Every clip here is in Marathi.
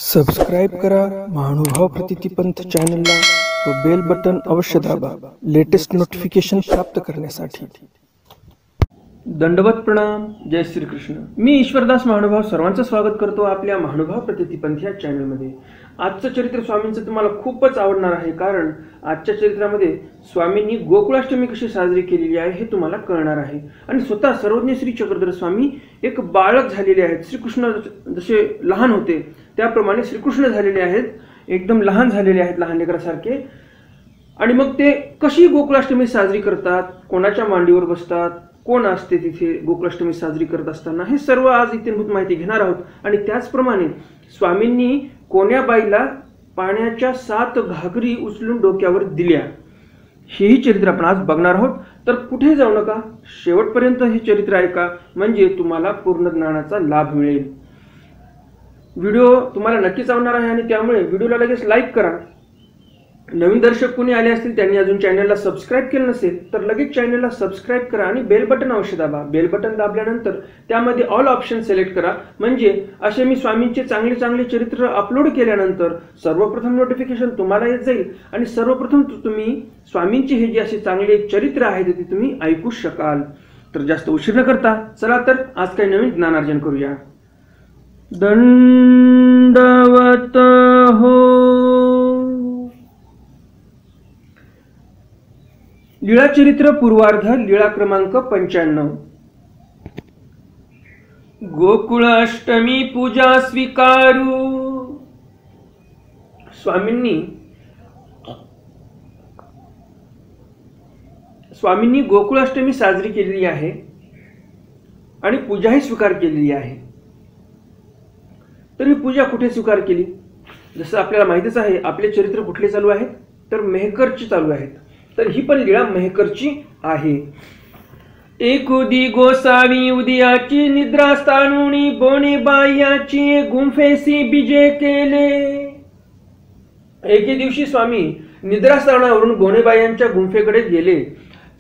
सबस्क्राईब करा महानुभाव प्रतिपंथ चॅनलला व बेल बटन अवश्य दाबा लेटेस्ट नोटिफिकेशन प्राप्त करण्यासाठी। दंडवत प्रणाम। जय श्री कृष्ण। मी ईश्वरदास महानुभाव सर्वांचं स्वागत करतो आपल्या महानुभाव प्रतिपंथ या चॅनलमध्ये। आजचं चरित्र स्वामींचं तुम्हाला खूपच आवडणार आहे, कारण आजच्या चरित्रामध्ये स्वामींनी गोकुळाष्टमी कशी साजरी केलेली आहे हे तुम्हाला कळणार आहे। आणि स्वतः सर्वज्ञ श्री चक्रधर स्वामी एक बाळक झालेले आहेत। श्रीकृष्ण जसे लहान होते त्याप्रमाणे श्रीकृष्ण झालेले आहेत, एकदम लहान झालेले आहेत, लहान लेकरासारखे। आणि मग ते कशी गोकुळाष्टमी साजरी करतात, कोणाच्या मांडीवर बसतात, कोण असते तिथे गोकुळाष्टमी साजरी करत असताना, हे सर्व आज इत्यंभूत माहिती घेणार आहोत। आणि त्याचप्रमाणे स्वामींनी कोण्या बाईला पाण्याच्या 7 घागरी उचलून डोक्यावर दिल्या, हेही चरित्र आपण आज बघणार आहोत। तर कुठे जाऊ नका, शेवटपर्यंत हे चरित्र ऐका, म्हणजे तुम्हाला पूर्ण ज्ञानाचा लाभ मिळेल। व्हिडिओ तुम्हाला नक्कीच आवडणार आहे आणि त्यामुळे व्हिडिओला लगेच लाईक करा। नवीन दर्शक कोणी आले असतील त्यांनी अजून चॅनलला सबस्क्राईब केलं नसेल तर लगेच चॅनलला सबस्क्राईब करा आणि बेल बटन अवश्य दाबा। बेल बटन दाबल्यानंतर त्यामध्ये ऑल ऑप्शन सिलेक्ट करा, म्हणजे असे मी स्वामींचे चांगले चांगले चरित्र अपलोड केल्यानंतर सर्वप्रथम नोटिफिकेशन तुम्हाला येत जाईल आणि सर्वप्रथम तुम्ही स्वामींचे हे जे असे चांगले चरित्र आहेत ते तुम्ही ऐकू शकाल। तर जास्त उशीर न करता चला तर आज काही नवीन ज्ञानार्जन करूया। दंडवत हो। लीळा चरित्र पूर्वार्ध, लीळा क्रमांक 95। गोकुळाष्टमी पूजा स्वीकारू। स्वामींनी गोकुळाष्टमी साजरी केलेली आहे आणि पूजाही स्वीकार केलेली आहे। तर ही पूजा कुठे स्वीकार केली? जसं आपल्याला माहितीच आहे, आपले चरित्र कुठले चालू आहेत तर मेहकरची चालू आहेत। तर ही पण लीळा मेहकरची आहे। एकुदी गोसावी उदयाची निद्रा स्थानुनी बोने बायाची गुंफेसी बिजे केले। एके दिवशी स्वामी निद्रास्थानावरून बोनेबायांच्या गुंफेकडे गेले।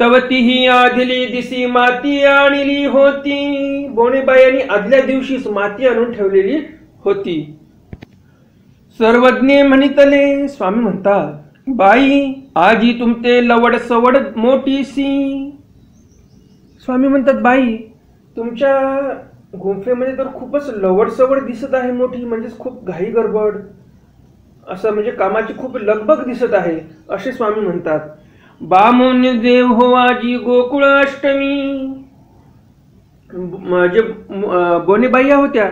तवती ही आधली दिसी माती आणली होती। बोनेबायांनी आदल्या दिवशीच माती आणून ठेवलेली होती। सर्वज्ञ म्हणितले, स्वामी म्हणतात, बाई आजी तुमते लवड सवड मोठीसी। स्वामी म्हणतात, बाई तुमच्या गुंफेमध्ये तर खूपच लवड सवड दिसत आहे मोठी, म्हणजे खूप घाई गडबड, असं म्हणजे कामाची खूप लगबग दिसत आहे, असे स्वामी म्हणतात। बामोन्य देव हो आजी गोकुळाष्टमी। म्हणजे बोनेबाई होत्या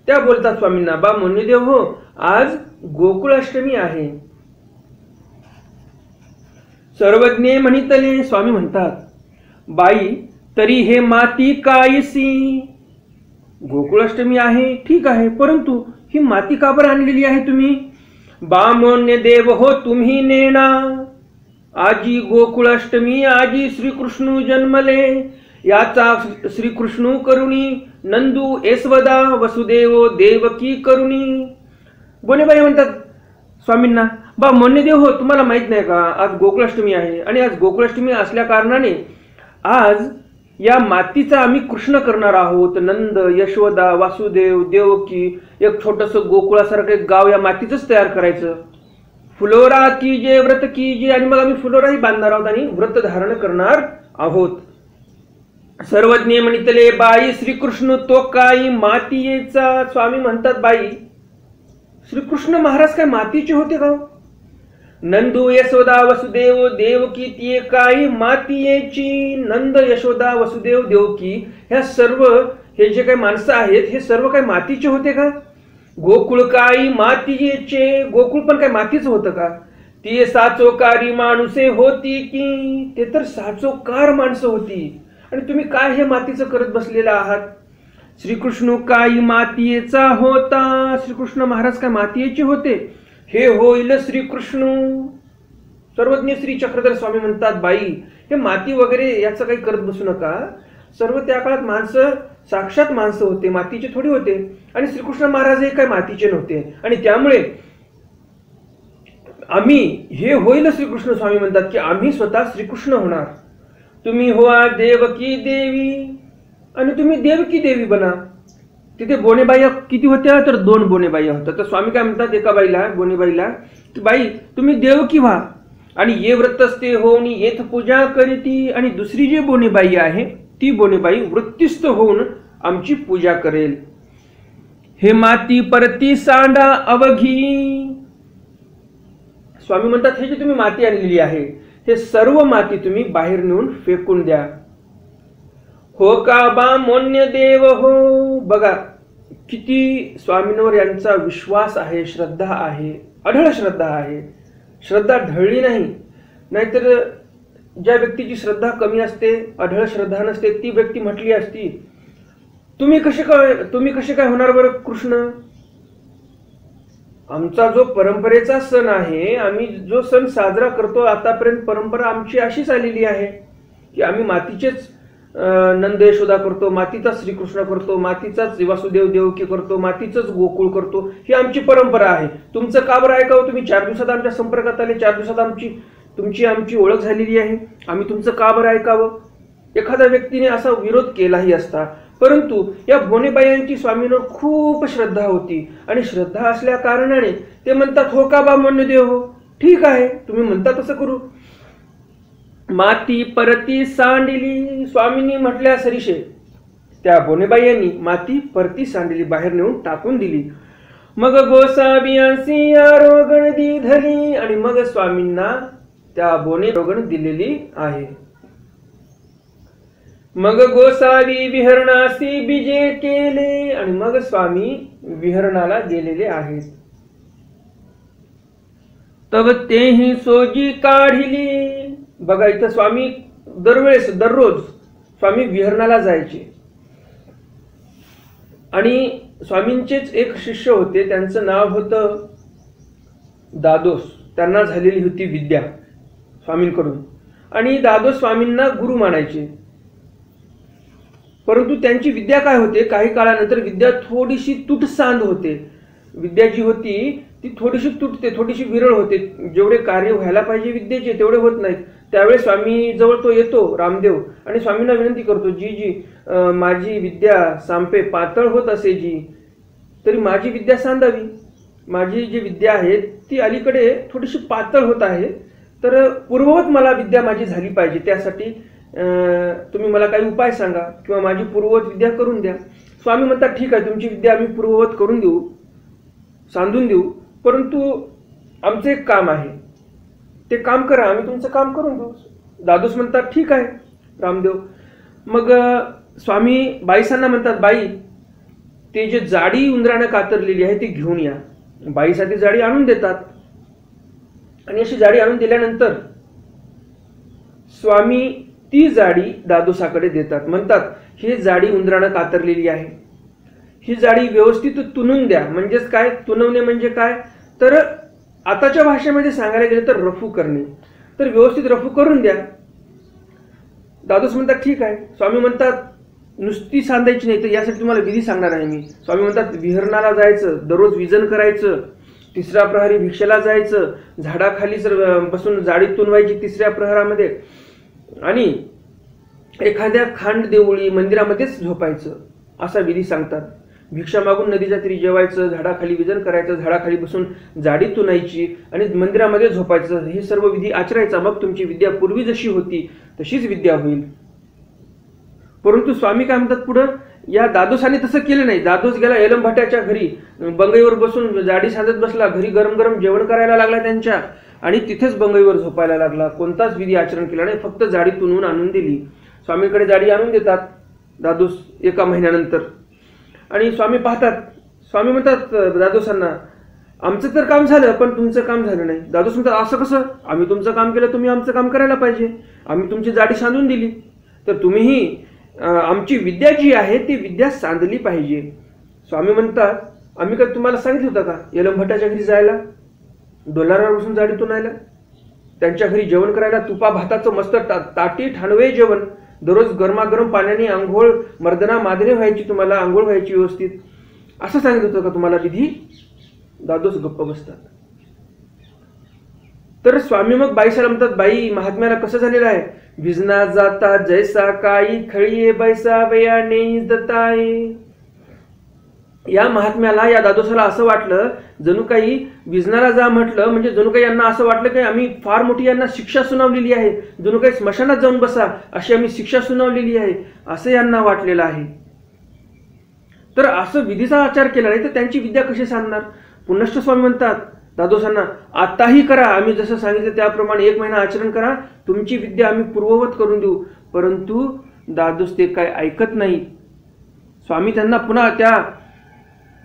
त्या बोलतात स्वामींना, बामोन्य देव हो आज गोकुळाष्टमी आहे। सर्वज्ञ म्हणितले, स्वामी म्हणतात, बाई तरी हे माती कायसी? गोकुळाष्टमी आहे ठीक आहे, परंतु ही माती का बरं आणलेली आहे तुम्ही? बामोन्य देव हो तुम्ही नेणा। आजी गोकुळाष्टमी आजी श्रीकृष्ण जन्मले, याचा श्रीकृष्ण करुणी नंदू यशोदा वसुदेव देवकी करुणी। बोनेबाई म्हणतात स्वामींना, बा मोन्यदेव हो तुम्हाला माहित नाही का आज गोकुळाष्टमी आहे, आणि आज गोकुळाष्टमी असल्या कारणाने आज या मातीचा आम्ही कृष्ण करणार आहोत। नंद यशोदा वासुदेव देवकी, एक छोटस गोकुळासारखं एक गाव या मातीचंच तयार करायचं। फुलोरा की जे व्रत की जे, आणि मग आम्ही फुलोराही बांधणार आहोत आणि व्रत धारण करणार आहोत। सर्वज्ञ म्हणितले, बाई श्रीकृष्ण तो काही मातीयेचा? स्वामी म्हणतात, बाई श्रीकृष्ण महाराज काय मातीचे होते का? नंदू यशोदा वसुदेव देवकी ती काही मातीयेची। नंद यशोदा वसुदेव देवकी ह्या सर्व हे जे काही माणसं आहेत हे सर्व काही मातीचे होते का? गोकुळ काही मातीयेचे, गोकुळ पण काय मातीच होतं का? ती साचोकारी माणुसे होती की? ते तर साचोकार माणसं होती, आणि तुम्ही काय हे मातीचं करत बसलेला आहात? श्रीकृष्ण काही मातीयेचा होता। श्रीकृष्ण महाराज काय मातीयेचे होते? हे होईल श्रीकृष्ण। सर्वज्ञ श्री चक्रधर स्वामी म्हणतात, बाई हे माती वगैरे याचं काही करत बसू नका। सर्व त्या काळात माणसं साक्षात माणसं होते, मातीचे थोडी होते, आणि श्रीकृष्ण महाराज हे काय मातीचे नव्हते, आणि त्यामुळे आम्ही हे होईल श्रीकृष्ण। स्वामी म्हणतात की आम्ही स्वतः श्रीकृष्ण होणार। तुम्ही हो देवकी देवी आणि तुम्ही देवकी देवी बना। तिथे बोनेबाई किती होत्या तर 2 बोनेबाई होत्या. तर स्वामी काय म्हणतात एका बाईला, बोनेबाईला, की बाई तुम्ही देवकी व्हा आणि ये व्रतस्थे होऊन येथ पूजा करीती, आणि दुसरी जी बोनेबाई आहे ती बोनेबाई वृत्तिस्थ होऊन आमची पूजा करेल. हे माती परती सांडा अवघी. स्वामी म्हणतात हे जे तुम्ही माती आणलेली आहे हे सर्व माती तुम्ही बाहेर नेऊन फेकून द्या. हो का बा मोन्य देव हो. बघा किती स्वामींवर यांचा विश्वास आहे, श्रद्धा आहे, अढळ श्रद्धा आहे. श्रद्धा ढळली नाही. नाहीतर ज्या व्यक्तीची श्रद्धा कमी असते, अढळ श्रद्धा नसते, ती व्यक्ती म्हटली असती तुम्ही कसे काय होणार बरं कृष्ण. आमचा जो परंपरेचा सण आहे, आम्ही जो सण साजरा करतो आतापर्यंत परंपरा आमची अशीच आलेली आहे की आम्ही मातीचेच नंद यशोदा करतो, मातीचा श्रीकृष्ण करतो, मातीचाच वासुदेव देवकी करतो, मातीचंच गोकुळ करतो. ही आमची परंपरा आहे. तुमचं का बरं ऐकावं. तुम्ही 4 दिवसात आमच्या संपर्कात आले, 4 दिवसात तुमची ओळख झालेली आहे, आम्ही तुमचं का बरं ऐकावं. एखाद्या व्यक्तीने असा विरोध केलाही असता. परंतु या बोनेबाईंची स्वामींवर खूप श्रद्धा होती आणि श्रद्धा असल्या कारणाने ते म्हणतात हो का बा मोन्य देव हो, ठीक आहे तुम्ही म्हणता तसं करू. माती परती सांडिली. स्वामींनी म्हटल्या सरीशे त्या बोनेबाई यांनी माती परती सांडिली, बाहेर नेऊन टाकून दिली. मग गोसाबियांसी आरोगण दिधली. आणि मग स्वामींना त्या बोने रोगण दिलेली आहे. मग गोसावी विहरणासी बीजे केले. आणि मग स्वामी विहरणाला गेलेले आहेत. तब तेही सोजी काढिली. बघा इथं स्वामी दररोज स्वामी विहरणाला जायचे. आणि स्वामींचेच एक शिष्य होते, त्यांचं नाव होतं दादोस. त्यांना झालेली होती विद्या स्वामींकडून आणि दादोस स्वामींना गुरु मानायचे. परंतु त्यांची विद्या काय होते, काही काळानंतर विद्या थोडीशी तुटसांद होते. विद्या जी होती ती थोडीशी तुटते, थोडीशी विरळ होते. जेवढे कार्य व्हायला पाहिजे विद्येचे तेवढे होत नाहीत. त्यावेळेस स्वामी जवळ तो येतो रामदेव आणि स्वामींना विनंती करतो, जी माझी विद्या सांपे पातळ होत असे जी, तरी माझी विद्या सांदावी. माझी जी विद्या आहे ती अलीकडे थोडीशी पातळ होत आहे, तर पूर्ववत मला विद्या माझी झाली पाहिजे. त्यासाठी तुम्ही मला काही उपाय सांगा किंवा माझी पूर्ववत विद्या करून द्या. स्वामी म्हणतात ठीक आहे तुमची विद्या आम्ही पूर्ववत करून देऊ, सांधून देऊ, परंतु आमचं एक काम आहे, ते काम करा, आम्ही तुमचं काम करून देऊ. दादोस म्हणतात ठीक आहे रामदेव. मग स्वामी बाईसांना म्हणतात बाई ते जे जाडी उंदरानं कातरलेली आहे ती घेऊन या. बाईसाठी जाडी आणून देतात आणि अशी जाडी आणून दिल्यानंतर स्वामी ती जाडी दादोसाकडे देतात. म्हणतात ही जाडी उंदरानं कातरलेली आहे, ही जाडी व्यवस्थित तुनून द्या. म्हणजेच काय, तुनवणे म्हणजे काय, तर आताच्या भाषेमध्ये सांगायला गेलं तर रफू करणे. तर व्यवस्थित रफू करून द्या. दादोस म्हणतात ठीक आहे. स्वामी म्हणतात नुसती सांधायची नाही, तर यासाठी तुम्हाला विधी सांगणार आहे मी. स्वामी म्हणतात विहरणाला जायचं, दररोज विजन करायचं, 3ऱ्या प्रहरी भिक्षेला जायचं, झाडाखाली बसून जाडी तुनवायची 3ऱ्या प्रहरामध्ये, आणि एखाद्या खांड देवळी मंदिरामध्येच झोपायचं, असा विधी सांगतात. भिक्षा मागून नदीच्या तीरी जेवायचं, झाडाखाली विजन करायचं, झाडाखाली बसून जाडी तुनायची आणि मंदिरामध्ये झोपायचं. हे सर्व विधी आचरायचा. मग तुमची विद्या पूर्वी जशी होती तशीच विद्या होईल. परंतु स्वामी काय म्हणतात पुढं, या दादोसाने तसं केलं नाही. दादोस गेला एलम भट्टाच्या घरी, बंगईवर बसून जाडी साधत बसला. घरी गरम गरम जेवण करायला लागला त्यांच्या आणि तिथेच बंगईवर झोपायला लागला. कोणताच विधी आचरण केला नाही, फक्त जाडी तुनवून आणून दिली. स्वामींकडे जाडी आणून देतात दादोस 1 महिन्यानंतर. आणि स्वामी पाहतात, स्वामी म्हणतात दादोसांना आमचं तर काम झालं पण तुमचं काम झालं नाही. दादोस म्हणतात असं कसं, आम्ही तुमचं काम केलं, तुम्ही आमचं काम करायला पाहिजे. आम्ही तुमची जाडी सांधून दिली, तर तुम्हीही आमची विद्या जी आहे ती विद्या सांधली पाहिजे. स्वामी म्हणतात आम्ही काय तुम्हाला सांगितलं होतं का एलम भट्टाच्या घरी जायला, डोलारावर बसून जाडी तुनायला, त्यांच्या घरी जेवण करायला, तुपा भाताचं मस्त ताटी ठाणवे जेवण, दररोज गरमागरम पाण्याने आंघोळ, मर्दना मादने व्हायची, तुम्हाला आंघोळ व्हायची व्यवस्थित, असं सांगितलं होतं का तुम्हाला विधी. दादोस गप्प बसतात. तर स्वामी मग बाईसाला म्हणतात बाई महात्म्याला कसं झालेलं आहे, विजना जाता जैसा काई खळीये बैसा वयाने दताये. या महात्म्याला, या दादोसाला असं वाटलं जणू काही विजनाला जा म्हटलं म्हणजे जणू काही यांना असं वाटलं की आम्ही फार मोठी यांना शिक्षा सुनावलेली आहे, जणू काही स्मशानात जाऊन बसा अशी आम्ही शिक्षा सुनावलेली आहे असं यांना वाटलेलं आहे. तर असं विधीचा आचार केला नाही तर त्यांची विद्या कशी सांगणार. पुनश्च स्वामी म्हणतात दादोसांना, आताही करा, आम्ही जसं सांगितलं त्याप्रमाणे 1 महिना आचरण करा, तुमची विद्या आम्ही पूर्ववत करून देऊ. परंतु दादोस ते काय ऐकत नाही. स्वामी त्यांना पुन्हा त्या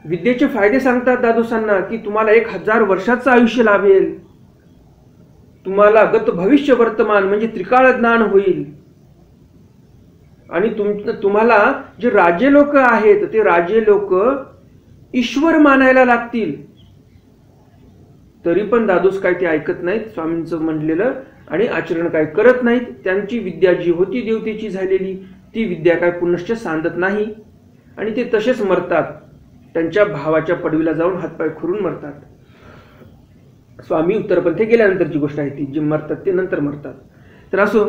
विद्येचे फायदे सांगतात दादोसांना की तुम्हाला 1000 वर्षाचं आयुष्य लाभेल, तुम्हाला गत भविष्य वर्तमान म्हणजे त्रिकाळ ज्ञान होईल, आणि तुम्हाला जे राजे लोक आहेत ते राजे लोक ईश्वर मानायला लागतील. तरी पण दादोस काय ते ऐकत नाहीत स्वामींचं म्हणलेलं आणि आचरण काय करत नाहीत. त्यांची विद्या जी होती देवतेची झालेली ती विद्या काय पुनश्च सांगत नाही आणि ते तसेच मरतात. त्यांच्या भावाच्या पडवीला जाऊन हातपाय खुरून मरतात. स्वामी उत्तरपंथे गेल्यानंतरची गोष्ट आहे ती, जे मरतात ते नंतर मरतात. तर असो,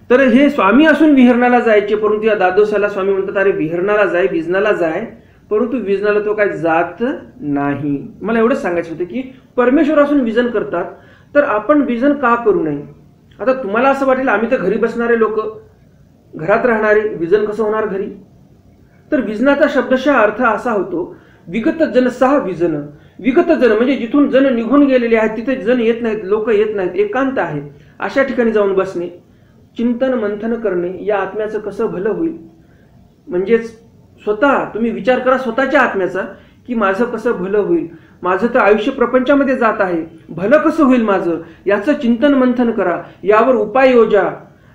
तर हे स्वामी असून विहरणाला जायचे, परंतु या दादोसाला स्वामी म्हणतात अरे विहरणाला जाय, विजनाला जाय, परंतु विजनाला तो काय जात नाही. मला एवढंच सांगायचं होतं की परमेश्वर असून विजन करतात तर आपण विजन का करू नये. आता तुम्हाला असं वाटेल आम्ही तर घरी बसणारे लोक, घरात राहणारे, विजन कसं होणार घरी. तर विजनाचा शब्दशः अर्थ असा होतो विगत जन सहा विजन. विगत जन म्हणजे जिथून जन निघून गेलेले आहेत तिथे जन येत नाहीत, लोक येत नाहीत, एकांत आहे, अशा ठिकाणी जाऊन बसणे, चिंतन मंथन करणे, या आत्म्याचं कसं भलं होईल. म्हणजेच स्वतः तुम्ही विचार करा स्वतःच्या आत्म्याचा की माझं कसं भलं होईल, माझं तर आयुष्य प्रपंचामध्ये जात आहे, भलं कसं होईल माझं, याचं चिंतन मंथन करा, यावर उपाय योजा,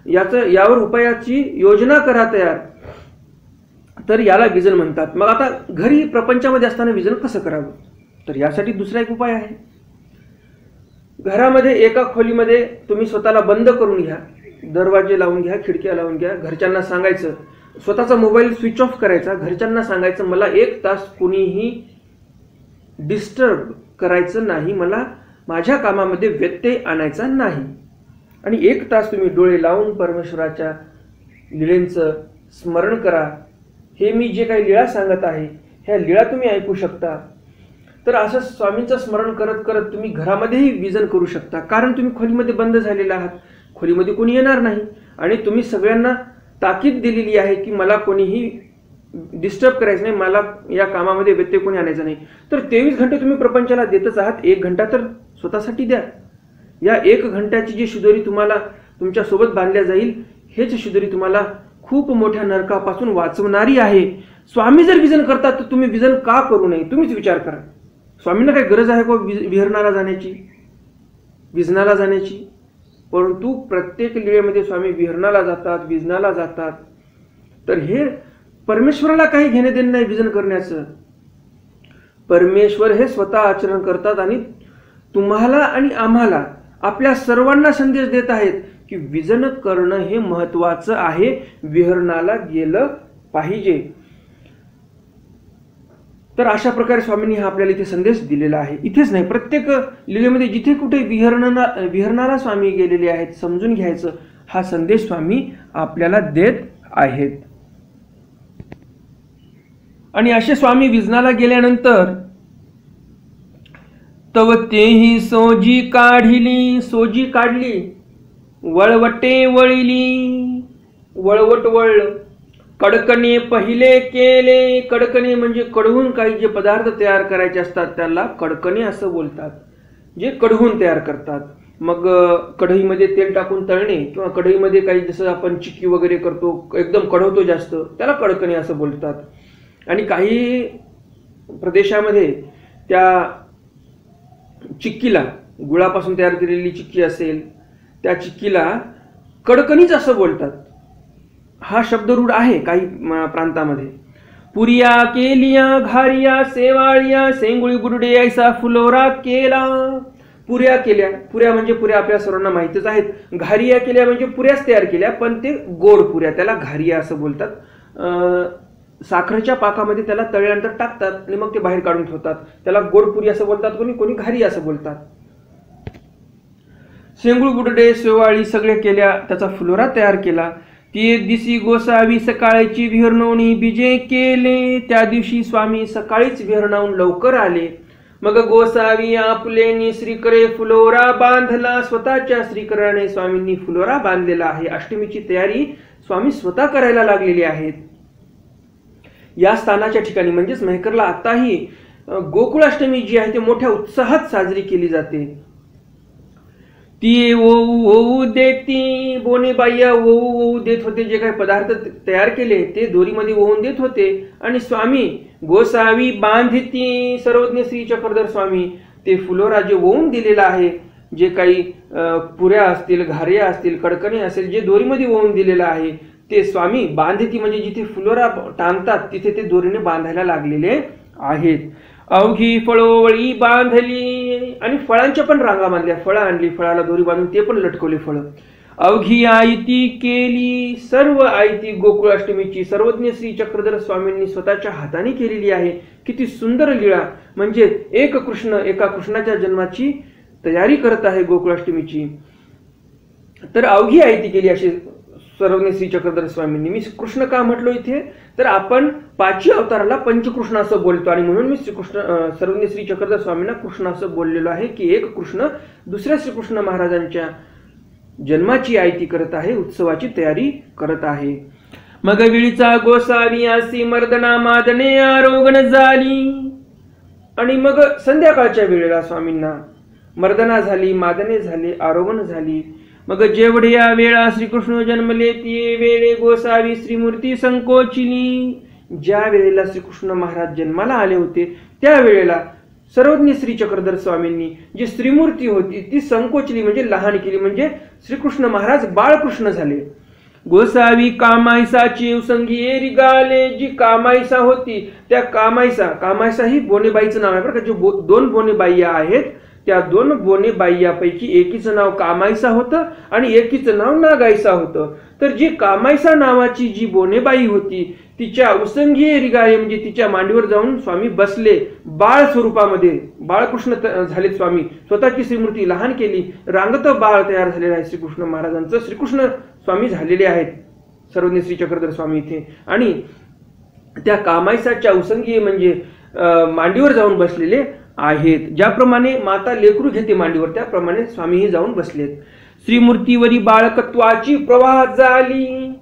यावर उपायाची योजना करा तयार. तर याला विजन म्हणतात. मग आता घरी प्रपंचामध्ये असताना विजन कसं करावं, तर यासाठी दुसरा एक उपाय आहे. घरामध्ये एका खोलीमध्ये तुम्ही स्वतःला बंद करून घ्या, दरवाजे लावून घ्या, खिडक्या लावून घ्या, घरच्यांना सांगायचं, स्वतःचा मोबाईल स्विच ऑफ करायचा, घरच्यांना सांगायचं मला 1 तास कोणीही डिस्टर्ब करायचं नाही, मला माझ्या कामामध्ये व्यत्यय आणायचा नाही. आणि 1 तास तुम्ही डोळे लावून परमेश्वराच्या लीळेंचं स्मरण करा. हे मी जे काही लीळा सांगत आहे ह्या लीळा तुम्ही ऐकू शकता. तर असं स्वामींचं स्मरण करत करत तुम्ही घरामध्येही विजन करू शकता, कारण तुम्ही खोलीमध्ये बंद झालेला आहात, खोलीमध्ये कोणी येणार नाही आणि तुम्ही सगळ्यांना ताकीद दिलेली आहे की मला कोणीही डिस्टर्ब करायचं नाही, मला या कामामध्ये व्यत्यय कोणी आणायचा नाही. तर 23 घंटे तुम्ही प्रपंचाला देतच आहात, 1 घंटा तर स्वतःसाठी द्या. या 1 घंट्याची जी शिदोरी तुम्हाला तुमच्या सोबत बांधल्या जाईल हेच शिदोरी तुम्हाला खूप मोठ्या नरकापासून वाचवणारी आहे. स्वामी जर विजन करतात तर तुम्ही विजन का करू नये, तुम्हीच विचार करा. स्वामींना काही गरज आहे का विहरणाला जाण्याची, विजनाला जाण्याची. परंतु प्रत्येक लीळेमध्ये स्वामी विहरणाला जातात, विजनाला जातात. तर हे परमेश्वराला काही घेणे देणे नाही विजन करण्याचं. परमेश्वर हे स्वतः आचरण करतात आणि तुम्हाला आणि आम्हाला आपल्या सर्वांना संदेश देत आहेत की विजन करणं हे महत्वाचं आहे, विहरणाला गेलं पाहिजे. तर अशा प्रकारे स्वामींनी हा आपल्याला इथे संदेश दिलेला आहे. इथेच नाही, प्रत्येक लीलेमध्ये जिथे कुठे विहरणाला स्वामी गेलेले आहेत समजून घ्यायचं, हा संदेश स्वामी आपल्याला देत आहेत. आणि असे स्वामी विजनाला गेल्यानंतर तव तेही सोजी काढिली, सोजी काढली, वळवटे वळिली, वळवट वळलं, कडकणे पहिले केले. कडकणे म्हणजे कढवून काही जे पदार्थ तयार करायचे असतात त्याला कडकणे असं बोलतात, जे कढवून तयार करतात. मग कढईमध्ये तेल टाकून तळणे किंवा कढईमध्ये काही जसं आपण चिक्की वगैरे करतो, एकदम कढवतो जास्त, त्याला कडकणे असं बोलतात. आणि काही प्रदेशामध्ये त्या चिक्कीला, गुळापासून तयार केलेली चिक्की असेल त्या चिक्कीला कडकणीच असं बोलतात. हा शब्द रूढ आहे काही प्रांतामध्ये. पुरिया केलिया, घारिया, सेवाळिया, सेंगुळी बुरडे ऐसा फुलोरा केला. पुऱ्या केल्या, पुऱ्या म्हणजे पुऱ्या आपल्या सर्वांना माहितीच आहेत. घारिया केल्या म्हणजे पुऱ्याच तयार केल्या, पण ते गोड पुऱ्या, त्याला घारिया असं बोलतात. साखरेच्या पाकामध्ये त्याला तळल्यानंतर टाकतात आणि मग ते बाहेर काढून ठेवतात, त्याला गोड पुरी असं बोलतात, कोणी कोणी घारी असं बोलतात. शेंगुळ बुडडे, शेवाळी सगळे केल्या, त्याचा फुलोरा तयार केला. ती एक दिवशी गोसावी सकाळची विहरणोनी बिजे केले. त्या दिवशी स्वामी सकाळीच विहरणाहून लवकर आले. मग गोसावी आपलेनी श्रीकरे फुलोरा बांधला. स्वतःच्या श्रीकराने स्वामींनी फुलोरा बांधलेला आहे. अष्टमीची तयारी स्वामी स्वतः करायला लागलेली आहेत. या स्थानाच्या ठिकाणी म्हणजेच मेहकरला आताही गोकुळाष्टमी जी आहे ती मोठ्या उत्साहात साजरी केली जाते. ती ओऊ देती. बोनेबाई ओऊ देत होते. जे काही पदार्थ तयार केले ते दोरीमध्ये ओवून देत होते. आणि स्वामी गोसावी बांधती. सर्वज्ञ श्री चक्रधर स्वामी ते फुलोरा जे ओवून दिलेला आहे, जे काही पुऱ्या असतील, घाऱ्या असतील, कडकणी असेल, जे दोरीमध्ये ओवून दिलेलं आहे ते स्वामी बांधती म्हणजे जिथे फुलोरा टांगतात तिथे ते दोरीने बांधायला लागलेले आहेत. अवघी फळोवळी बांधली. आणि फळांच्या पण रांगा बांधल्या. फळं आणली, फळाला दोरी बांधून ते पण लटकवले फळं. अवघी आयती केली. सर्व आयती गोकुळाष्टमीची सर्वज्ञ श्री चक्रधर स्वामींनी स्वतःच्या हाताने केलेली आहे. किती सुंदर लीळा. म्हणजे एक कृष्ण एका कृष्णाच्या जन्माची तयारी करत आहे गोकुळाष्टमीची. तर अवघी आयती केली अशी सर्वज्ञ श्री चक्रधर स्वामींनी. मी कृष्ण का म्हटलो इथे, तर आपण पाचवी अवताराला पंचकृष्ण असं बोलतो आणि म्हणून मी सर्वज्ञ श्री चक्रधर स्वामींना कृष्ण असं बोललेलो आहे की एक कृष्ण दुसऱ्या श्रीकृष्ण महाराजांच्या जन्माची आयती करत आहे, उत्सवाची तयारी करत आहे. मग विळीचा गोसावी असी मर्दना मादने आरोगण झाली. आणि मग संध्याकाळच्या वेळेला स्वामींना मर्दना झाली, मादने झाले, आरोगण झाली. मग जेवढ्या वेळा श्रीकृष्ण जन्मले ती वेळे गोसावी श्रीमूर्ती संकोचिली. ज्या वेळेला श्रीकृष्ण महाराज जन्माला आले होते त्या वेळेला सर्वज्ञ श्री चक्रधर स्वामींनी जी श्रीमूर्ती होती ती संकोचली म्हणजे लहान केली. म्हणजे श्रीकृष्ण महाराज बाळकृष्ण झाले. गोसावी कामायसाची उसंगी रिगाले. जी कामायसा होती त्या कामायसा ही बोनेबाईचं नाव आहे बरं का. जे दोन बोनेबाई आहेत त्या दोन बोनेबाईयापैकी एकीचं नाव कामायसा होतं आणि एकीचं नाव नागायसा होतं. तर जी कामायसा नावाची जी बोनेबाई होती तिच्या उसंगी रिगाळे म्हणजे तिच्या मांडीवर जाऊन स्वामी बसले. बाळ स्वरूपामध्ये बाळकृष्ण झाले स्वामी. स्वतःची श्रीमूर्ती लहान केली. रांगत बाळ तयार झालेलं आहे श्रीकृष्ण महाराजांचं. श्रीकृष्ण स्वामी झालेले आहेत सर्वज्ञ श्री चक्रधर स्वामी इथे. आणि त्या कामायसाच्या उसंगी म्हणजे मांडीवर जाऊन बसलेले आहेत. ज्याप्रमाणे माता लेकरू घेते मांडीवर त्याप्रमाणे स्वामीही जाऊन बसलेत. श्रीमूर्तीवरी बाळकत्वाची प्रवाह झाली.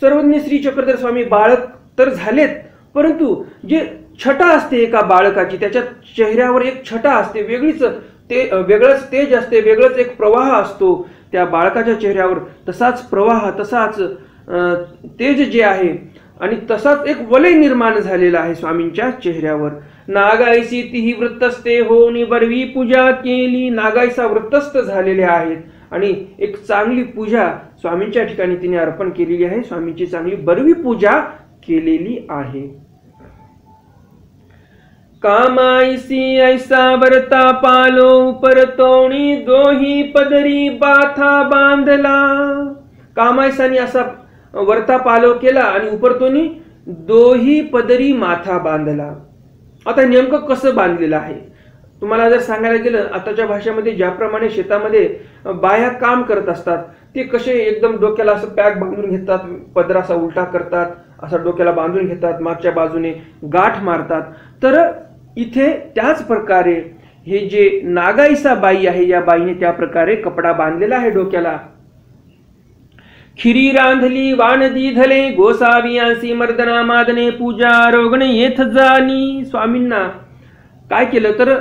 सर्वज्ञ श्री चक्रधर स्वामी बाळक तर झालेत, परंतु जे छटा असते एका बाळकाची त्याच्या चेहऱ्यावर एक छटा असते, वेगळंच तेज असते, वेगळंच एक प्रवाह असतो त्या बाळकाच्या चेहऱ्यावर. तसाच प्रवाह, तसाच तेज जे आहे आणि तसाच एक वलय निर्माण झालेला आहे स्वामींच्या चेहऱ्यावर. नागायसी तीही वृत्तस्ते होऊन बरवी पूजा केली. नागायसा वृत्तस्थ झालेले आहेत आणि एक चांगली पूजा स्वामींच्या ठिकाणी तिने अर्पण केलेली आहे. स्वामींची चांगली बरवी पूजा केलेली आहे. कामायसी ऐसा वरता पालो परतोणी दोही पदरी बाथा बांधला. कामायसानी असा वरता पालव केला आणि उपरतोनी दोही पदरी माथा बांधला. आता नेमकं कसं बांधलेलं आहे तुम्हाला जर सांगायला गेलं, आताच्या भाषेमध्ये ज्याप्रमाणे शेतामध्ये बाया काम करत असतात ते कसे एकदम डोक्याला असं पॅक बांधून घेतात, पदर असा उलटा करतात, असा डोक्याला बांधून घेतात, मागच्या बाजूने गाठ मारतात. तर इथे त्याच प्रकारे हे जे नागाईसा बाई आहे या बाईने त्या प्रकारे कपडा बांधलेला आहे डोक्याला. खिरी रांधली वानदी धले गोसावियांसी मर्दना मादने पूजा आरोगणे येथ झाली. स्वामींना काय केलं तर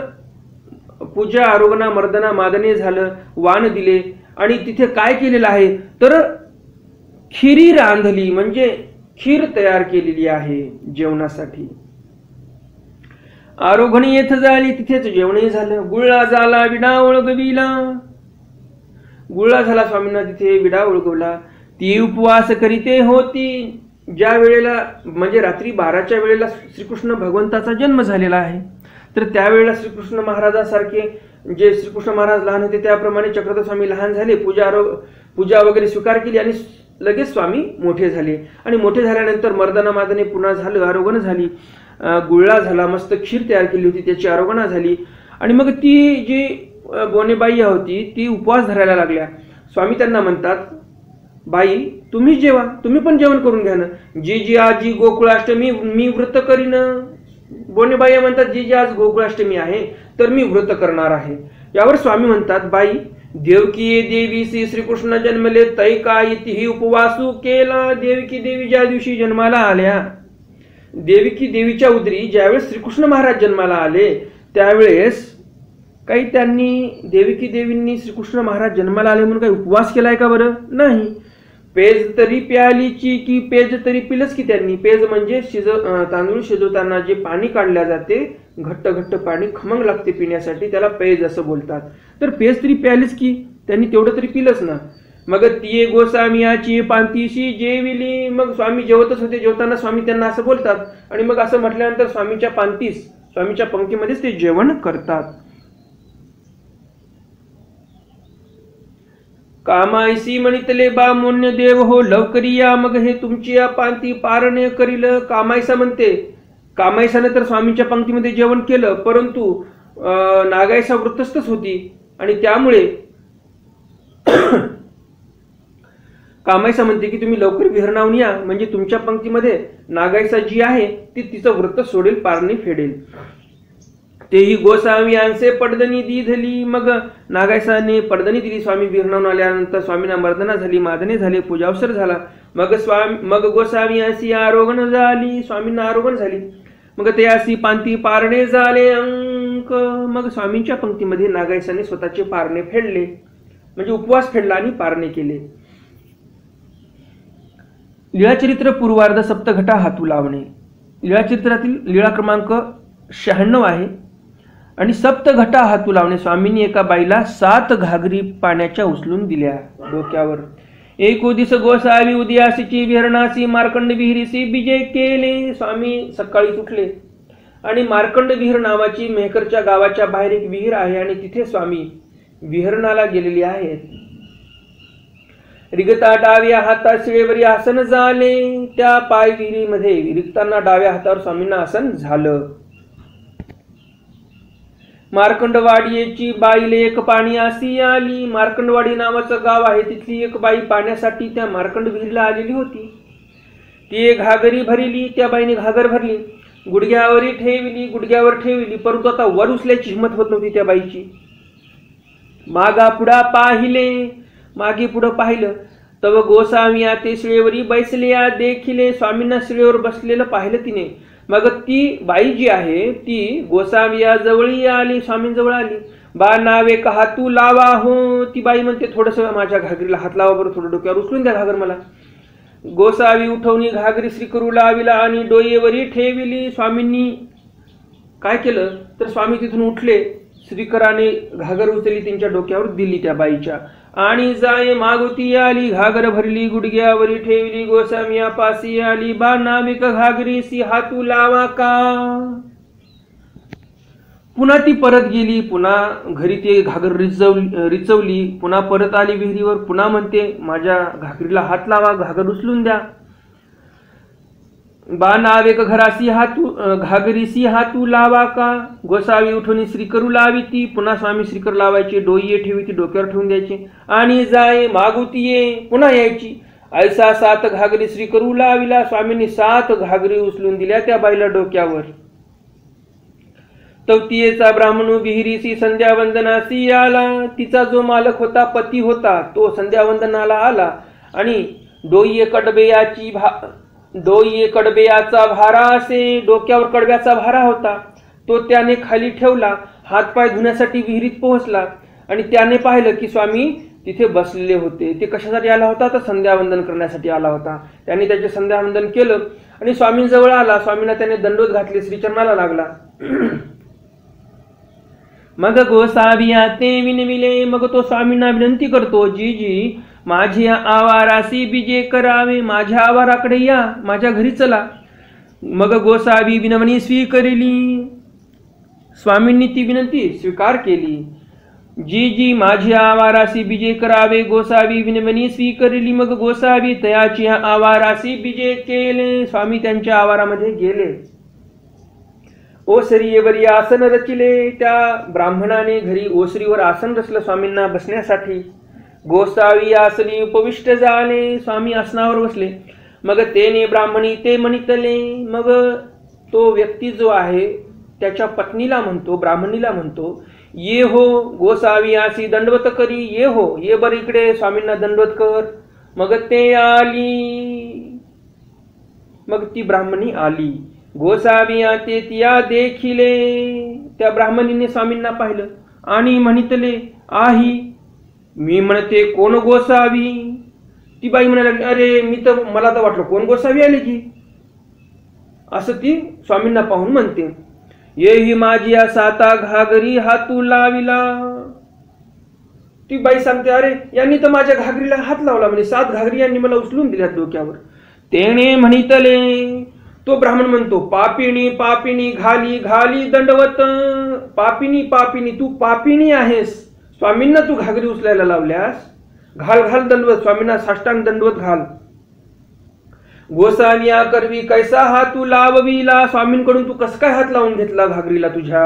पूजा आरोगणा मर्दना मादने झालं, वाण दिले आणि तिथे काय केलेलं आहे तर खिरी रांधली म्हणजे खीर तयार केलेली आहे जेवणासाठी. आरोगणी येथ झाली तिथेच जेवणही झालं. गुळा झाला विडा ओळगविला. गुळा झाला स्वामींना तिथे विडा ओळगवला. ती उपवास करीते होती. ज्या वेळेला म्हणजे रात्री 12च्या वेळेला श्रीकृष्ण भगवंताचा जन्म झालेला आहे तर त्यावेळेला श्रीकृष्ण महाराजासारखे जे श्रीकृष्ण महाराज लहान होते त्याप्रमाणे चक्रधर स्वामी लहान झाले. पूजा वगैरे स्वीकार केली आणि लगेच स्वामी मोठे झाले. आणि मोठे झाल्यानंतर मर्दना मादने पुन्हा झालं, आरोगण झाली, गुळा झाला, मस्त खीर तयार केली होती त्याची आरोगणा झाली. आणि मग ती जी बोनेबाई होती ती उपवास धरायला लागल्या. स्वामी त्यांना म्हणतात, बाई तुम्ही जेवा, तुम्ही पण जेवण करून घ्या ना. जी जी आजी गोकुळाष्टमी मी व्रत करीन. बोनेबाई म्हणतात जी जी आज गोकुळाष्टमी आहे तर मी व्रत करणार आहे. यावर स्वामी म्हणतात, बाई देवकी देवी श्रीकृष्ण जन्मले तै काय ही उपवासू केला. देवकी देवी ज्या दिवशी जन्माला आल्या, देवकी देवीच्या उदरी ज्यावेळेस श्रीकृष्ण महाराज जन्माला आले त्यावेळेस काही त्यांनी देवकी देवींनी श्रीकृष्ण महाराज जन्माला आले म्हणून काही उपवास केलाय का बरं? नाही. पेज तरी प्यालीची की पेज तरी पिलंच की त्यांनी. पेज म्हणजे तांदूळ शिजवताना जे पाणी काढल्या जाते, घट्ट घट्ट पाणी खमंग लागते पिण्यासाठी, त्याला पेज असं बोलतात. तर पेज तरी प्यालीच की, त्यांनी तेवढं तरी पिलंच ना. मग तिये गोसामियाची पांतीशी जेविली. मग स्वामी जेवतच होते, जेवताना स्वामी त्यांना असं बोलतात आणि मग असं म्हटल्यानंतर स्वामीच्या पांतीस, स्वामीच्या पंक्तीमध्येच ते जेवण करतात. कामायसी म्हणितले बा मोन्य देव हो लवकरी या, मग हे तुमची या पांती पारणे करील. कामायसा म्हणते, कामायसाने तर स्वामींच्या पंक्तीमध्ये जेवण केलं, परंतु नागायसा वृत्तस्थच होती आणि त्यामुळे कामायसा म्हणते की तुम्ही लवकर विहरणावून या, म्हणजे तुमच्या पंक्तीमध्ये नागायसा जी आहे ती तिचं व्रत सोडेल, पारणी फेडेल. तेही गोसावियांचे पडदणी दिधली. मग नागायसाने पडदणी दिली. स्वामी विहरणावून आल्यानंतर स्वामींना मर्दना झाली, मादने झाले, पूजावसर झाला. मग गोसावियांशी आरोगण झाली, स्वामींना आरोगण झाली. मग ते अशी पांती पारणे झाले अंक. मग स्वामींच्या पंक्तीमध्ये नागायसाने स्वतःचे पारणे फेडले, म्हणजे उपवास फेडला आणि पारणे केले. लीळाचरित्र पूर्वार्ध सप्तघटा हातू लावणे. लीळाचरित्रातील लीळा क्रमांक 96 आहे आणि सप्तघटा हातू लावणे. स्वामींनी एका बाईला 7 घागरी पाण्याच्या उचलून दिल्या डोक्यावर. एक दिस गोसावी उदयासीची विहरणासी मार्कंड विहिरीसी विजय केले. स्वामी सकाळी उठले आणि मार्कंड विहीर नावाची मेहकरच्या गावाच्या बाहेर एक विहीर आहे आणि तिथे स्वामी विहरणाला गेलेले आहेत. रिगता डाव्या हातात शिळेवरी आसन झाले. त्या पाय विहिरीमध्ये रिगताना डाव्या हातावर स्वामींना आसन झालं. मार्कंडवाडीची बाईले एक पाणी अशी आली. मार्कंडवाडी नावाचं गाव आहे, तिथली एक बाई पाण्यासाठी त्या मार्कंड विहिरीला आलेली होती. ती एक घागरी भरली. त्या बाईने घागर भरली, गुडघ्यावर ठेवली, परंतु आता वर उचल्याची हिंमत होत नव्हती त्या बाईची. मागा पुढा पाहिले, मागे पुढं पाहिलं तव गोसाविया ते शिळेवरी बैसल्या देखिले. स्वामींना शिळेवर बसलेलं पाहिलं तिने. मग ती बाई जी आहे ती गोसाविया जवळी आली, स्वामींजवळ आली. बा नावे का हातू लावा हो. ती बाई म्हणते थोडस माझ्या घागरीला हात लावा बरं, थोडं डोक्यावर उचलून द्या घागर मला. गोसावी उठवणी घागरी श्रीकरू लाविला आणि डोईवरी ठेविली. स्वामींनी काय केलं तर स्वामी तिथून उठले, श्रीकराने घागर उचलली, त्यांच्या डोक्यावर दिली त्या बाईच्या आणि जाय मागुती आली. घागर भरली, गुडघ्यावरी ठेवली, गोसामिया पासी आली. बा नाविक घागरी सी हातू लावा का. पुन्हा ती परत गेली, पुन्हा घरी ते घागर रिचवली, पुन्हा परत आली विहिरीवर, पुन्हा म्हणते माझ्या घागरीला हात लावा, घागर उचलून द्या. बा नावेक घरासी हातू घागरीसी हातू लावा का. गोसावी उठवणी श्रीकरू लावी ती. पुन्हा स्वामी श्रीकर लावायचे, डोई ठेवी ती डोक्यावर ठेवून द्यायचे आणि जाय मागुती ये पुन्हा यायची. ऐसा 7 घागरी श्रीकरू लाविला. स्वामींनी 7 घागरी उचलून दिल्या त्या बाईला डोक्यावर. तवतीयेचा ब्राह्मण विहिरीसी संध्यावंदनासी आला. तिचा जो मालक होता, पती होता, तो संध्यावंदनाला आला आणि डोई कडबेयाचा भारा असे, डोक्यावर कडब्याचा भारा होता, तो त्याने खाली ठेवला. हातपाय धुण्यासाठी विहिरीत पोहोचला आणि त्याने पाहिलं की स्वामी तिथे बसलेले होते. ते कशासाठी आला होता तर संध्यावंदन करण्यासाठी आला होता. त्याने त्याचे संध्यावंदन केलं आणि स्वामींजवळ आला. स्वामींना त्याने दंडोत घातले, श्रीचरणाला लागला. मग गोसाविया ते विनविले. मग तो स्वामींना विनंती करतो, जी जी माझी आवारासी बीजे करावे, माझ्या आवाराकडे या, माझ्या घरी चला. मग गोसावी विनवणी स्वीकारली. स्वामींनी ती विनंती स्वीकार केली. जी जी माझी आवारासी बीजे करावे, गोसावी विनवणी स्वीकारली. मग गोसावी तयाची आवारासी बीजे केले. स्वामी त्यांच्या आवारामध्ये गेले. ओसरीवर आसन रचिले. त्या ब्राह्मणाने घरी ओसरीवर आसन रचलं स्वामींना बसण्यासाठी. गोसावी आसनी उपविष्ट झाले. स्वामी आसनावर बसले. मग तेने ब्राह्मणी ते म्हणितले. मग तो व्यक्ती जो आहे त्याच्या पत्नीला म्हणतो, ब्राह्मणीला म्हणतो, ये हो गोसावी आसी दंडवत करी, ये हो, ये बर इकडे, स्वामींना दंडवत कर. मग ते आली. मग ती ब्राह्मणी आली. गोसावी ते तिया देखिले. त्या ब्राह्मणीने स्वामींना पाहिलं आणि म्हणितले, आही. मी म्हणते कोण गोसावी. ती बाई म्हणाली, अरे मला तर वाटलं कोण गोसावी आली की. असं ती स्वामींना पाहून म्हणते. ये ही माझी साता घागरी हातू लाविला. ती बाई सांगते, अरे यांनी तर माझ्या घागरीला हात लावला, म्हणजे 7 घागरी यांनी मला उचलून दिल्यात डोक्यावर. तेने म्हणितले. तो ब्राह्मण म्हणतो, पापिणी पापिणी घाली घाली दंडवत. पापिनी पापिनी, तू पापिणी आहेस, स्वामींना तू घागरी उचलायला लावल्यास. घाल घाल दंडवत, स्वामींना साष्टांग दंडवत घाल. गोसाविया करवी कैसा हात तू लावविला. स्वामींकडून तू कस काय हात लावून घेतला घागरीला तुझ्या.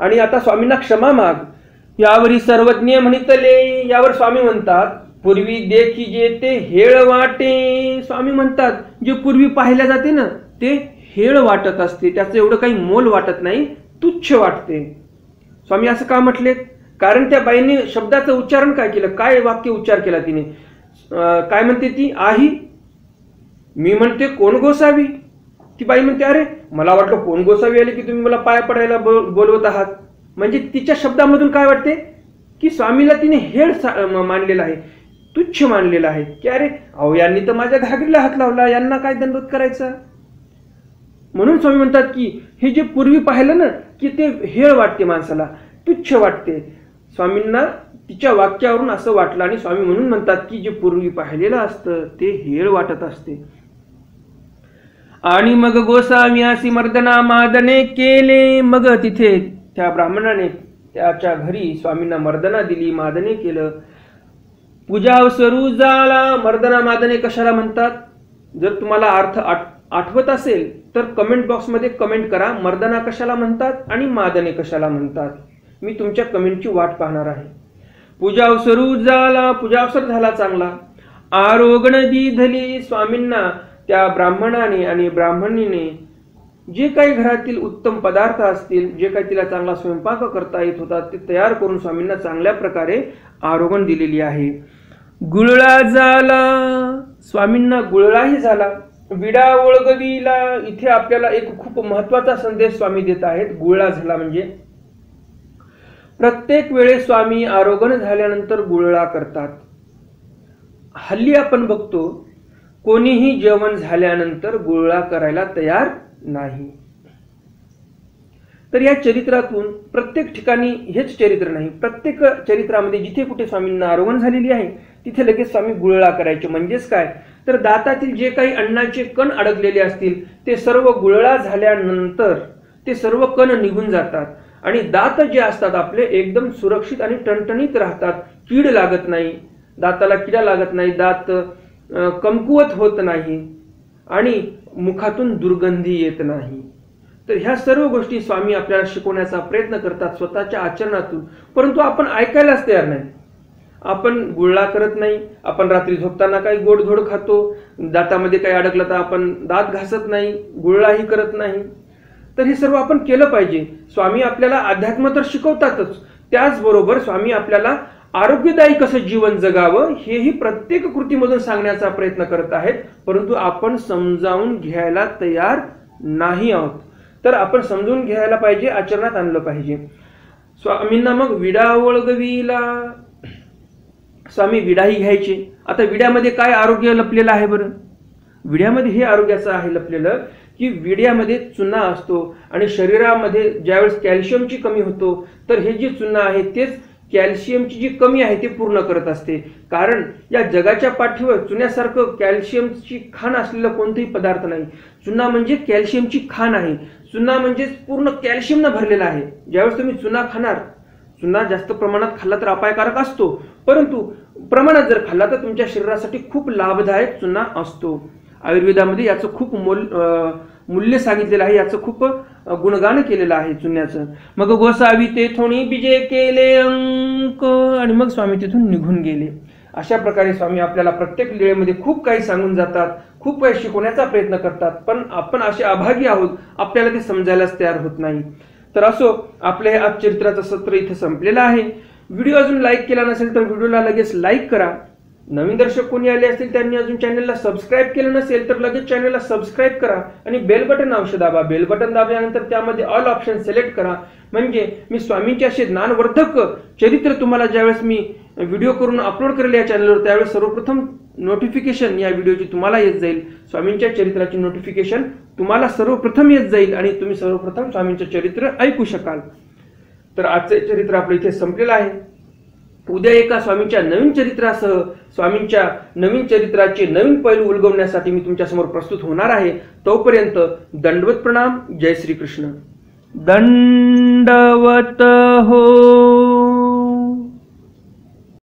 आणि आता स्वामींना क्षमा माग. यावरी सर्वज्ञ म्हणितले. यावर स्वामी म्हणतात, पूर्वी देखी जे ते हेळ वाटे. स्वामी म्हणतात, जे पूर्वी पाहिल्या जाते ना ते हेळ वाटत असते, त्याचं एवढं काही मोल वाटत नाही, तुच्छ वाटते. स्वामी असं का म्हटले? कारण त्या बाईने शब्दाचं उच्चारण काय केलं, काय वाक्य उच्चार केला तिने. काय म्हणते ती, आही. मी म्हणते कोण गोसावी. ती बाई म्हणते, अरे मला वाटलं कोण गोसावी आले की तुम्ही मला पाय पडायला बोलवत आहात. म्हणजे तिच्या शब्दामधून काय वाटते की स्वामीला तिने हेळ मानलेला आहे, तुच्छ मानलेला आहे, की अरे अहो यांनी तर माझ्या घागरीला हात लावला, यांना काय दंडवत करायचा. म्हणून स्वामी म्हणतात की हे जे पूर्वी पाहिलं ना की ते हेळ वाटते, माणसाला तुच्छ वाटते. स्वामींना तिच्या वाक्यावरून असं वाटलं आणि स्वामी म्हणून म्हणतात की जे पूर्वी पाहिलेलं असतं ते हेळ वाटत असते. आणि मग गोसाव्यासी मर्दना मादने केले. मग तिथे त्या ब्राह्मणाने त्याच्या घरी स्वामींना मर्दना दिली, मादने केलं. पूजा स्वरू झाला. मर्दना मादने कशाला म्हणतात? जर तुम्हाला अर्थ आठवत असेल तर कमेंट बॉक्समध्ये कमेंट करा, मर्दना कशाला म्हणतात आणि मादने कशाला म्हणतात. मी तुमच्या कमेंटची वाट पाहणार आहे. पूजा स्वरू झाला. पूजावसर झाला चांगला. आरोगण दिधली. स्वामींना त्या ब्राह्मणाने आणि ब्राह्मणीने जे काही घरातील उत्तम पदार्थ असतील, जे काही तिला चांगला स्वयंपाक करता येत होता ते तयार करून स्वामींना चांगल्या प्रकारे आरोगण दिलेली आहे. गुळळा झाला. स्वामींना गुळळाही झाला. विडा ओळगविला. इथे आपल्याला एक खूप महत्वाचा संदेश स्वामी देत आहेत. गुळळा झाला म्हणजे प्रत्येक वेळेस स्वामी आरोगण झाल्यानंतर गुळळा करतात. हल्ली आपण बघतो कोणीही जेवण झाल्यानंतर गुळळा करायला तयार नाही. तर या चरित्रातून प्रत्येक ठिकाणी हेच चरित्र नाही, प्रत्येक चरित्रामध्ये जिथे कुठे स्वामींना आरोगण झालेली आहे तिथे लगेच स्वामी गुळळा करायचे. म्हणजेच काय तर दातातील जे काही अन्नाचे कण अडकलेले असतील ते सर्व गुळळा झाल्यानंतर ते सर्व कण निघून जातात आणि दात जे असतात आपले एकदम सुरक्षित आणि टणटणीत राहतात. कीड लागत नाही, दाताला किडा लागत नाही, दात कमकुवत होत नाही आणि मुखातून दुर्गंधी येत नाही. तर ह्या सर्व गोष्टी स्वामी आपल्याला शिकवण्याचा प्रयत्न करतात स्वतःच्या आचरणातून, परंतु आपण ऐकायलाच तयार नाही. आपण गुळळा करत नाही, आपण रात्री झोपताना काही गोडधोड खातो, दातामध्ये काही अडकलं तर आपण दात घासत नाही, गुळळाही करत नाही. तर हे सर्व आपण केलं पाहिजे. स्वामी आपल्याला अध्यात्म तर शिकवतातच, त्याचबरोबर स्वामी आपल्याला आरोग्यदायी कसं जीवन जगावं हेही प्रत्येक कृतीमधून सांगण्याचा प्रयत्न करत आहेत, परंतु आपण समजावून घ्यायला तयार नाही आहोत. तर आपण समजून घ्यायला पाहिजे, आचरणात आणलं पाहिजे. स्वामींना मग विडा ओळगविला. स्वामी विडाही घ्यायचे. आता विड्यामध्ये काय आरोग्य लपलेलं आहे बरं? विड्यामध्ये हे आरोग्याचं आहे लपलेलं की विड्यामध्ये चुना असतो आणि शरीरामध्ये ज्यावेळेस कॅल्शियमची कमी होतो तर हे जे चुना आहे तेच कॅल्शियमची जी कमी आहे ते पूर्ण करत असते. कारण या जगाच्या पाठीवर चुन्यासारखं कॅल्शियमची खाण असलेलं कोणताही पदार्थ नाही. चुना म्हणजे कॅल्शियमची खाण आहे. चुना म्हणजे पूर्ण कॅल्शियमनं भरलेला आहे. ज्यावेळेस तुम्ही चुना खाणार, चुना जास्त प्रमाणात खाल्ला तर अपायकारक असतो, परंतु प्रमाणात जर खाल्ला तर तुमच्या शरीरासाठी खूप लाभदायक चुना असतो. आयुर्वेदामध्ये याचं खूप मूल्य सांगितलेलं आहे, याचं खूप गुणगान केलेलं आहे चुन्याचं. मग गोसावी तेथोनी बीजे केले अंक आणि मग स्वामी तिथून निघून गेले. अशा प्रकारे स्वामी आपल्याला प्रत्येक लीळेमध्ये खूप काही सांगून जातात, खूप काही शिकवण्याचा प्रयत्न करतात, पण आपण असे अभागी आहोत, आपल्याला ते समजायलाच तयार होत नाही. तर असो, आपल्या आज चरित्राचं सत्र इथं संपलेलं आहे. व्हिडिओ अजून लाईक केला नसेल तर व्हिडिओला लगेच लाईक करा. नवीन दर्शक कोणी आले असतील त्यांनी अजून चॅनलला सबस्क्राईब केलं नसेल तर लगेच चॅनलला सबस्क्राईब करा आणि बेल बटन अवश्य दाबा. बेल बटन दाबल्यानंतर त्यामध्ये ऑल ऑप्शन सिलेक्ट करा, म्हणजे मी स्वामींचे असे ज्ञानवर्धक चरित्र तुम्हाला ज्यावेळेस मी व्हिडिओ करून अपलोड करेल या चॅनलवर त्यावेळेस सर्वप्रथम नोटिफिकेशन या व्हिडिओची तुम्हाला येत जाईल. स्वामींच्या चरित्राची नोटिफिकेशन तुम्हाला सर्वप्रथम येत जाईल आणि तुम्ही सर्वप्रथम स्वामींचे चरित्र ऐकू शकाल. तर आजचे चरित्र आपलं इथे संपलेलं आहे. उद्या एका स्वामींच्या नवीन चरित्रासह स्वामींच्या नवीन चरित्राचे नवीन पैलू उलगवण्यासाठी मी तुमच्या समोर प्रस्तुत होणार आहे. तोपर्यंत दंडवत प्रणाम. जय श्री कृष्ण. दंडवत हो.